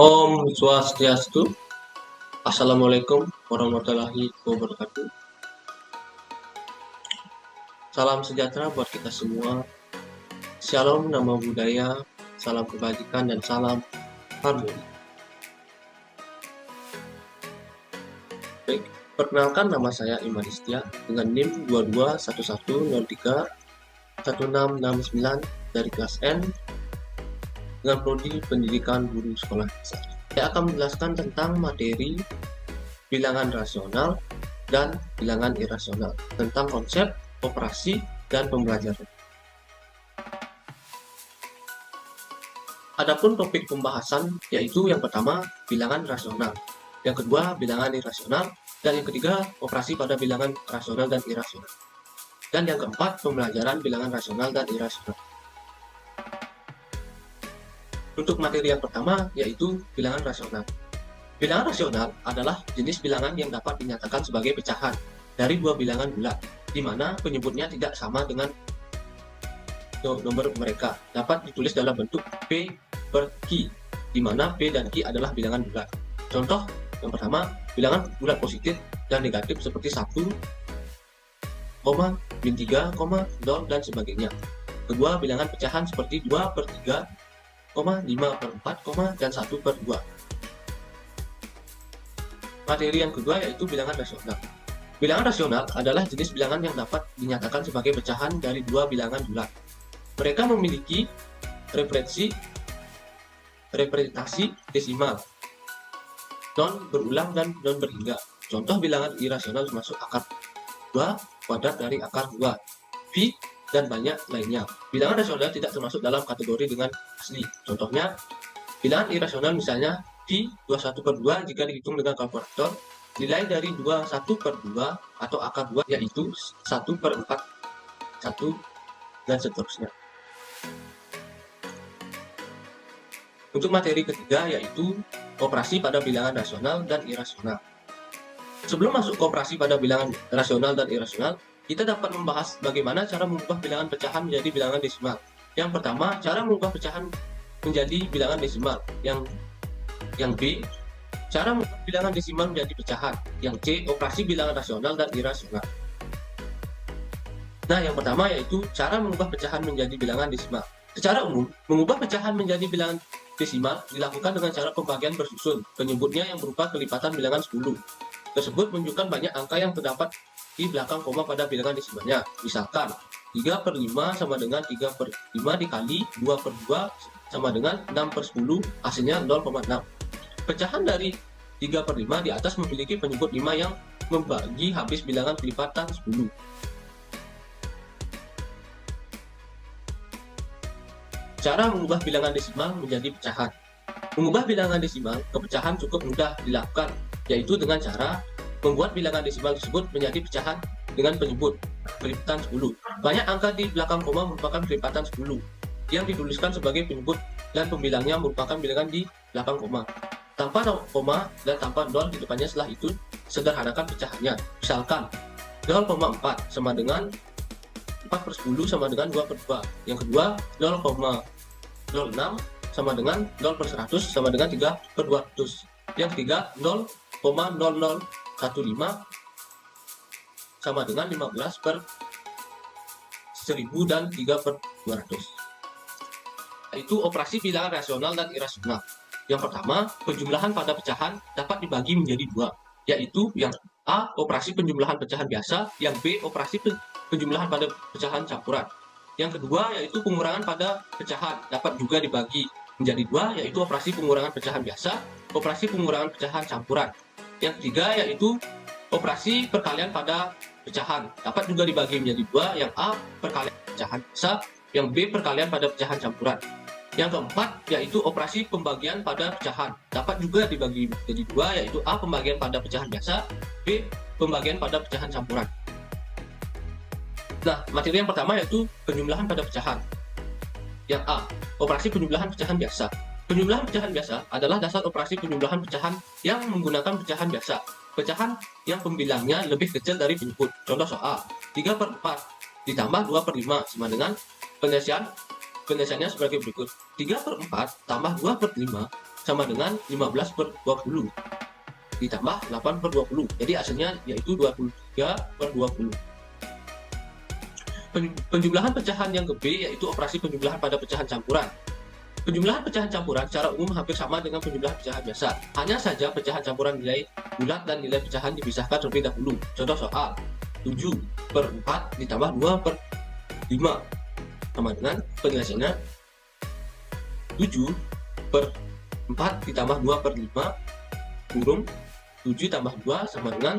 Om Swastiastu. Assalamualaikum warahmatullahi wabarakatuh. Salam sejahtera buat kita semua. Shalom, nama budaya, salam kebajikan, dan salam harmoni. Baik, perkenalkan, nama saya Imanistia dengan NIM 2211031669 dari kelas N dengan prodi pendidikan guru sekolah dasar. Saya akan menjelaskan tentang materi bilangan rasional dan bilangan irasional, tentang konsep, operasi, dan pembelajaran. Adapun topik pembahasan yaitu yang pertama bilangan rasional, yang kedua bilangan irasional, dan yang ketiga operasi pada bilangan rasional dan irasional, dan yang keempat pembelajaran bilangan rasional dan irasional. Untuk materi yang pertama yaitu bilangan rasional. Bilangan rasional adalah jenis bilangan yang dapat dinyatakan sebagai pecahan dari dua bilangan bulat, di mana penyebutnya tidak sama dengan nomor mereka. Dapat ditulis dalam bentuk P per Q, di mana P dan Q adalah bilangan bulat. Contoh yang pertama, bilangan bulat positif dan negatif seperti 1, min 3, 0, dan sebagainya. Kedua, bilangan pecahan seperti 2 per 3, 5 per 4, dan 1 per 2. Materi yang kedua yaitu bilangan rasional. Bilangan rasional adalah jenis bilangan yang dapat dinyatakan sebagai pecahan dari dua bilangan bulat. Mereka memiliki representasi desimal, non berulang, dan non berhingga. Contoh bilangan irasional termasuk akar 2 kuadrat dari akar 2, pi, dan banyak lainnya. Bilangan rasional tidak termasuk dalam kategori dengan asli. Contohnya, bilangan irasional misalnya pi 21 per 2 jika dihitung dengan kalkulator, nilai dari 21 per 2 atau akar 2 yaitu 1 per 4, 1, dan seterusnya. Untuk materi ketiga yaitu operasi pada bilangan rasional dan irasional. Sebelum masuk ke operasi pada bilangan rasional dan irasional, kita dapat membahas bagaimana cara mengubah bilangan pecahan menjadi bilangan desimal. Yang pertama, cara mengubah pecahan menjadi bilangan desimal. Yang B, cara mengubah bilangan desimal menjadi pecahan. Yang C, operasi bilangan rasional dan irasional. Nah, yang pertama yaitu cara mengubah pecahan menjadi bilangan desimal. Secara umum, mengubah pecahan menjadi bilangan desimal dilakukan dengan cara pembagian bersusun, penyebutnya yang berupa kelipatan bilangan 10. Tersebut menunjukkan banyak angka yang terdapat di belakang koma pada bilangan desimalnya. Misalkan 3 per 5 sama dengan 3 per 5 dikali 2 per 2 sama dengan 6 per 10, hasilnya 0,6. Pecahan dari 3 per 5 di atas memiliki penyebut 5 yang membagi habis bilangan kelipatan 10. Cara mengubah bilangan desimal menjadi pecahan. Mengubah bilangan desimal ke pecahan cukup mudah dilakukan, yaitu dengan cara membuat bilangan desimal tersebut menjadi pecahan dengan penyebut kelipatan 10. Banyak angka di belakang koma merupakan kelipatan 10 yang dituliskan sebagai penyebut, dan pembilangnya merupakan bilangan di belakang koma. Tanpa koma dan tanpa nol di depannya. Setelah itu sederhanakan pecahannya. Misalkan 0,4 sama dengan 4 per 10 sama dengan 2 per 2. Yang kedua 0,06 sama dengan 0 per 100 sama dengan 3 per 200. Yang ketiga 0,0015 sama dengan 15 per 1000 dan 3 per 200. Itu operasi bilangan rasional dan irasional. Yang pertama, penjumlahan pada pecahan dapat dibagi menjadi dua, yaitu yang A, operasi penjumlahan pecahan biasa, yang B, operasi penjumlahan pada pecahan campuran. Yang kedua yaitu pengurangan pada pecahan dapat juga dibagi menjadi dua, yaitu operasi pengurangan pecahan biasa, operasi pengurangan pecahan campuran. Yang ketiga yaitu operasi perkalian pada pecahan dapat juga dibagi menjadi dua, yang A perkalian pecahan biasa, yang B perkalian pada pecahan campuran. Yang keempat yaitu operasi pembagian pada pecahan dapat juga dibagi menjadi dua, yaitu A pembagian pada pecahan biasa, B pembagian pada pecahan campuran. Nah, materi yang pertama yaitu penjumlahan pada pecahan. Yang A, operasi penjumlahan pecahan biasa. Penjumlahan pecahan biasa adalah dasar operasi penjumlahan pecahan yang menggunakan pecahan biasa. Pecahan yang pembilangnya lebih kecil dari penyebut. Contoh soal, 3 per 4 ditambah 2 per 5 sama dengan penyelesaiannya sebagai berikut. 3 per 4 tambah 2 per 5 sama dengan 15 per 20 ditambah 8 per 20. Jadi hasilnya yaitu 23 per 20. Penjumlahan pecahan yang ke B yaitu operasi penjumlahan pada pecahan campuran. Penjumlahan pecahan campuran secara umum hampir sama dengan penjumlahan pecahan biasa. Hanya saja pecahan campuran nilai bulat dan nilai pecahan dipisahkan terlebih dahulu. Contoh soal 7 per 4 ditambah 2 per 5 sama dengan penjelasannya 7 per 4 ditambah 2 per 5 kurung 7 tambah 2 sama dengan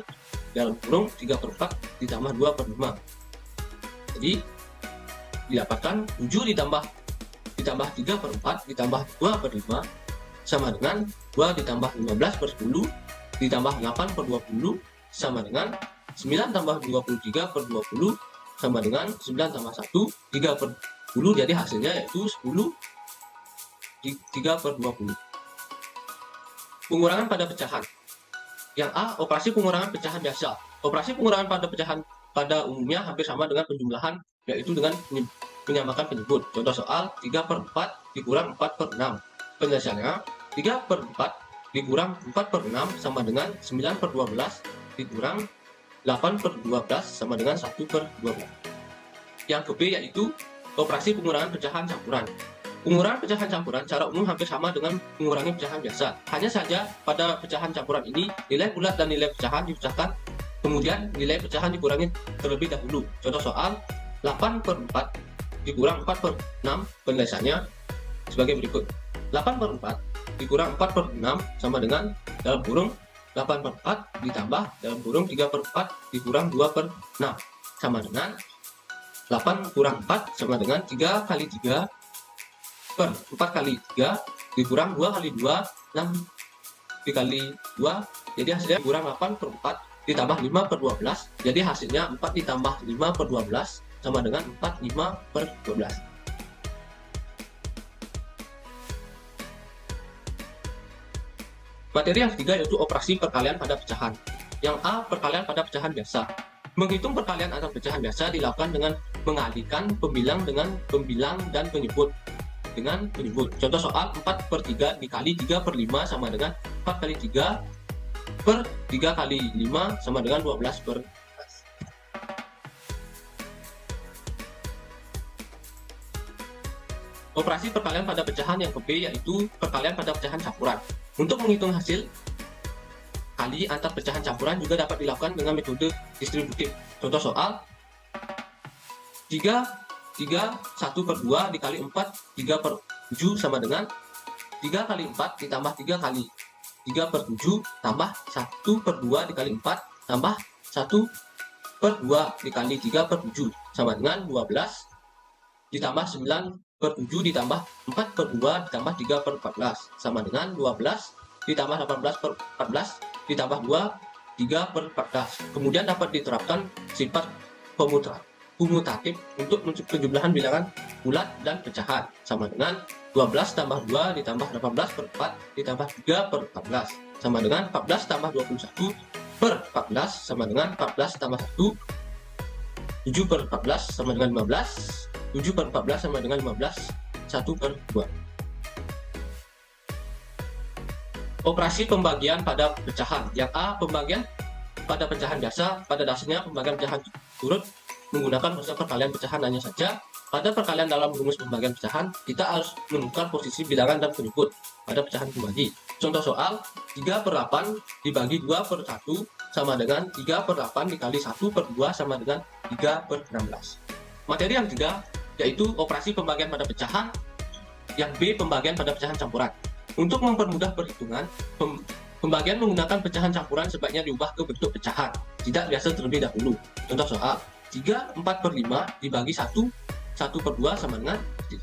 dalam kurung 3 per 4 ditambah 2 per 5. Jadi didapatkan 7 ditambah 3 per 4 ditambah 2 per 5 sama dengan 2 ditambah 15 per 10 ditambah 8 per 20 sama dengan 9 tambah 23 per 20 sama dengan 9 tambah 1 3 per 10. Jadi hasilnya yaitu 10 3 per 20. Pengurangan pada pecahan. Yang A, operasi pengurangan pecahan biasa. Operasi pengurangan pada pecahan pada umumnya hampir sama dengan penjumlahan, yaitu dengan menyamakan penyebut. Contoh soal 3 per 4 dikurang 4 per 6. Penjelasannya 3 per 4 dikurang 4 per 6 sama dengan 9 per 12 dikurang 8 per 12 sama dengan 1 per 12. Yang ke B yaitu operasi pengurangan pecahan campuran. Pengurangan pecahan campuran secara umum hampir sama dengan mengurangi pecahan biasa. Hanya saja pada pecahan campuran ini nilai bulat dan nilai pecahan dipecahkan, kemudian nilai pecahan dikurangi terlebih dahulu. Contoh soal 8 per 4 dikurang 4 per 6. Penjelasannya sebagai berikut. 8 per 4 dikurang 4 per 6 sama dengan dalam kurung 8 per 4 ditambah dalam kurung 3 per 4 dikurang 2 per 6 sama dengan 8 kurang 4 sama dengan 3 kali 3 per 4 kali 3 dikurang 2 kali 2 6 dikali 2, jadi hasilnya dikurang 8 per 4 ditambah 5 per 12, jadi hasilnya 4 ditambah 5 per 12 sama dengan 45 per 12. Materi yang ketiga yaitu operasi perkalian pada pecahan. Yang A, perkalian pada pecahan biasa. Menghitung perkalian antar pecahan biasa dilakukan dengan mengalihkan pembilang dengan pembilang dan penyebut dengan penyebut. Contoh soal 4 per 3 dikali 3 per 5 sama dengan 4 kali 3 per 3 kali 5 sama dengan 12 per 12. Operasi perkalian pada pecahan yang ke B yaitu perkalian pada pecahan campuran. Untuk menghitung hasil kali antar pecahan campuran juga dapat dilakukan dengan metode distributif. Contoh soal 1 per 2 dikali 4 3 per 7 sama dengan 3 kali 4 ditambah 3 kali 3 per 7 tambah 1 per 2 dikali 4 tambah 1 per 2 dikali 3 per 7 sama dengan 12 ditambah 9 per 7 ditambah 4 per 2 ditambah 3 per 14 sama dengan 12 ditambah 18 per 14 ditambah 2 3 per 14. Kemudian dapat diterapkan sifat komutatif untuk penjumlahan bilangan bulat dan pecahan sama dengan 12 tambah 2 ditambah 18 per 4 ditambah 3 per 14 sama dengan 14 tambah 21 per 14 sama dengan 14 tambah 1 7 per 14 sama dengan 15 7 per 14 sama dengan 15 1 per 2. Operasi pembagian pada pecahan. Yang A, pembagian pada pecahan biasa. Pada dasarnya pembagian pecahan turut menggunakan proses perkalian pecahan hanya saja. Pada perkalian dalam rumus pembagian pecahan, kita harus menukar posisi bilangan dan penyebut pada pecahan pembagi. Contoh soal 3 per 8 dibagi 2 per 1 sama dengan 3 per 8 dikali 1 per 2 sama dengan 3 per 16. Materi yang ketiga yaitu operasi pembagian pada pecahan. Yang B, pembagian pada pecahan campuran. Untuk mempermudah perhitungan, pembagian menggunakan pecahan campuran sebaiknya diubah ke bentuk pecahan, tidak biasa terlebih dahulu. Contoh soal 3 4 per 5 dibagi 1 per 2 sama dengan 3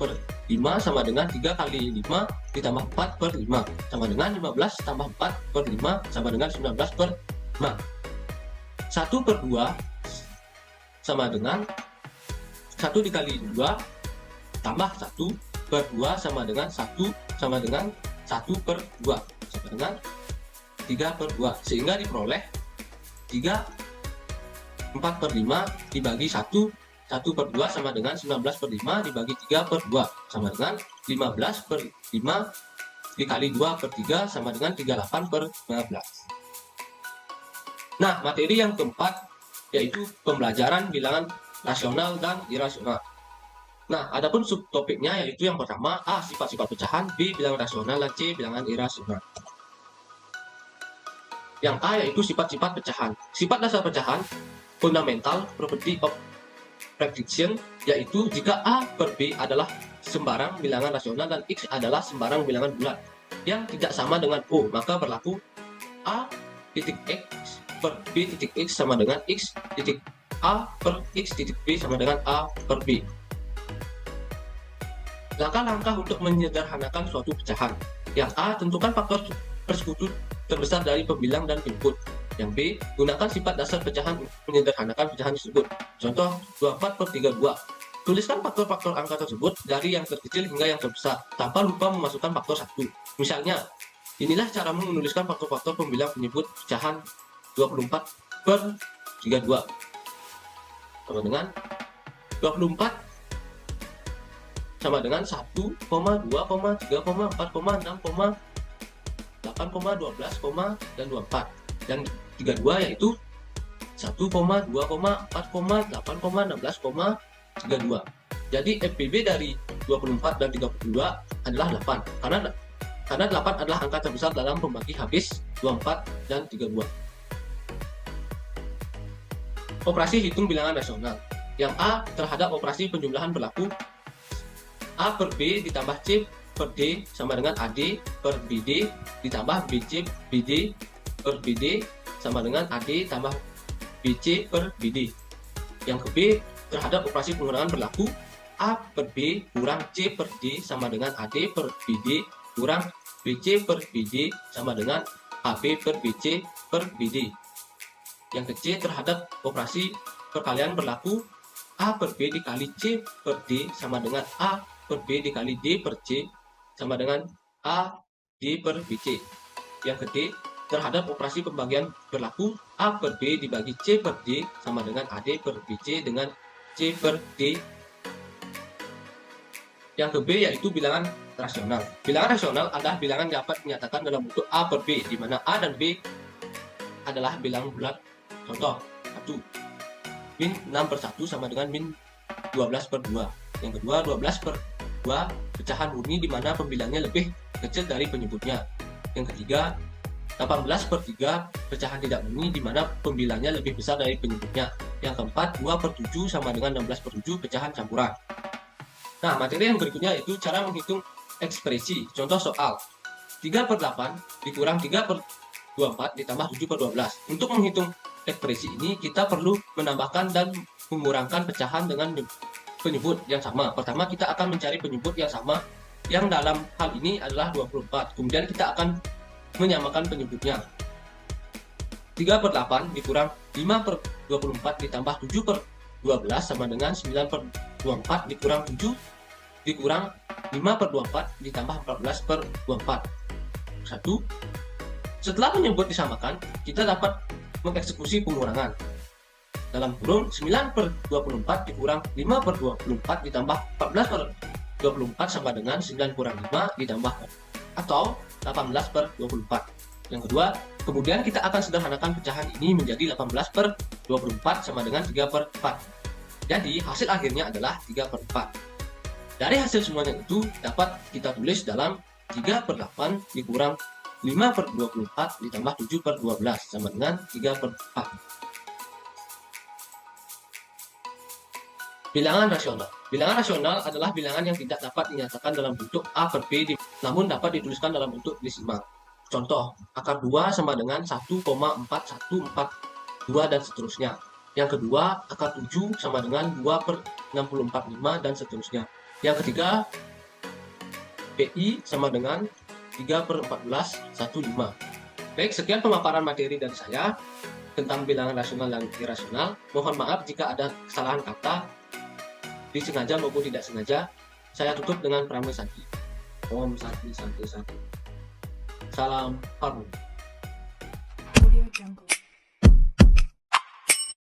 per 5 sama dengan 3 kali 5 ditambah 4 per 5 sama dengan 15 tambah 4 per 5 sama dengan 19 per 5. 1 per 2 sama dengan 1 dikali 2 tambah 1 per 2 sama dengan 1 sama dengan 1 per 2 sama dengan 3 per 2, sehingga diperoleh 3 4 per 5 dibagi 1 per 2 sama dengan 19 per 5 dibagi 3 per 2 sama dengan 15 per 5 dikali 2 per 3 sama dengan 38 per 15. Nah, materi yang keempat yaitu pembelajaran bilangan rasional dan irasional. Nah, adapun subtopiknya yaitu yang pertama A. Sifat-sifat pecahan, B. Bilangan rasional, dan C. Bilangan irasional. Yang A yaitu sifat-sifat pecahan. Sifat dasar pecahan, fundamental property of fraction, yaitu jika A per B adalah sembarang bilangan rasional dan X adalah sembarang bilangan bulat yang tidak sama dengan O, maka berlaku A titik X per B titik X sama dengan X titik A per X titik B sama dengan A per B. Langkah-langkah untuk menyederhanakan suatu pecahan. Yang A, tentukan faktor persekutu terbesar dari pembilang dan input. Yang B, gunakan sifat dasar pecahan untuk menyederhanakan pecahan tersebut. Contoh 24 per 32. Tuliskan faktor-faktor angka tersebut dari yang terkecil hingga yang terbesar, tanpa lupa memasukkan faktor 1. Misalnya, inilah cara menuliskan faktor-faktor pembilang penyebut pecahan 24 per 32. Sama dengan 24 sama dengan 1, 2, 3, 4, 6, 8, 12, dan 24. Dan 32 yaitu 1, 2, 4, 8, 16, 32. Jadi FPB dari 24 dan 32 adalah 8 karena 8 adalah angka terbesar dalam pembagi habis 24 dan 32. Operasi hitung bilangan rasional. Yang A, terhadap operasi penjumlahan berlaku A per B ditambah C per D sama dengan AD per BD ditambah BC BD per BD sama dengan AD tambah BC per BD. Yang ke B, terhadap operasi pengurangan berlaku A per B kurang C per D sama dengan AD per BD kurang BC per BD sama dengan AB per BC per BD. Yang ke C, terhadap operasi perkalian berlaku A per B dikali C per D sama dengan A per B dikali D per C sama dengan A D per BC. Yang ke D, terhadap operasi pembagian berlaku A per B dibagi C per D sama dengan AD per BC dengan C per D. Yang ke B yaitu bilangan rasional. Bilangan rasional adalah bilangan yang dapat dinyatakan dalam bentuk A per B, di mana A dan B adalah bilangan bulat. Contoh 1, min 6 per 1 sama dengan min 12 per 2. Yang kedua 12 per 2 pecahan murni di mana pembilangnya lebih kecil dari penyebutnya. Yang ketiga 18 per 3 pecahan tidak murni di mana pembilangnya lebih besar dari penyebutnya. Yang keempat 2 per 7 sama dengan 16 per 7 pecahan campuran. Nah, materi yang berikutnya itu cara menghitung ekspresi. Contoh soal 3 per 8 dikurang 3 per 24 ditambah 7 per 12. Untuk menghitung ekspresi ini kita perlu menambahkan dan mengurangkan pecahan dengan penyebut yang sama. Pertama kita akan mencari penyebut yang sama, yang dalam hal ini adalah 24. Kemudian kita akan menyamakan penyebutnya. 3 per 8 dikurang 5 per 24 ditambah 7 per 12 sama dengan 9 per 24 dikurang 7 dikurang 5 per 24 ditambah 14 per 24. 1. Setelah penyebut disamakan, kita dapat mengeksekusi pengurangan. Dalam kurung 9 per 24 dikurang 5 per 24 ditambah 14 per 24 sama dengan 9 kurang 5 ditambah atau 18 per 24. Yang kedua, kemudian kita akan sederhanakan pecahan ini menjadi 18 per 24 sama dengan 3 per 4. Jadi hasil akhirnya adalah 3 per 4. Dari hasil semuanya itu dapat kita tulis dalam 3 per 8 dikurang 5 per 24 ditambah 7 per 12 sama dengan 3 per 4. Bilangan rasional. Bilangan rasional adalah bilangan yang tidak dapat dinyatakan dalam bentuk A per B, namun dapat dituliskan dalam bentuk desimal. Contoh, akar 2 sama dengan 1,4142 dan seterusnya. Yang kedua, akar 7 sama dengan 2 per 645 dan seterusnya. Yang ketiga, PI sama dengan 3 per 1415. Baik, sekian pemaparan materi dari saya tentang bilangan rasional dan irasional. Mohon maaf jika ada kesalahan kata, disengaja maupun tidak sengaja. Saya tutup dengan pramila Santi. Om Santi Santi Santi. Salam Harmoni.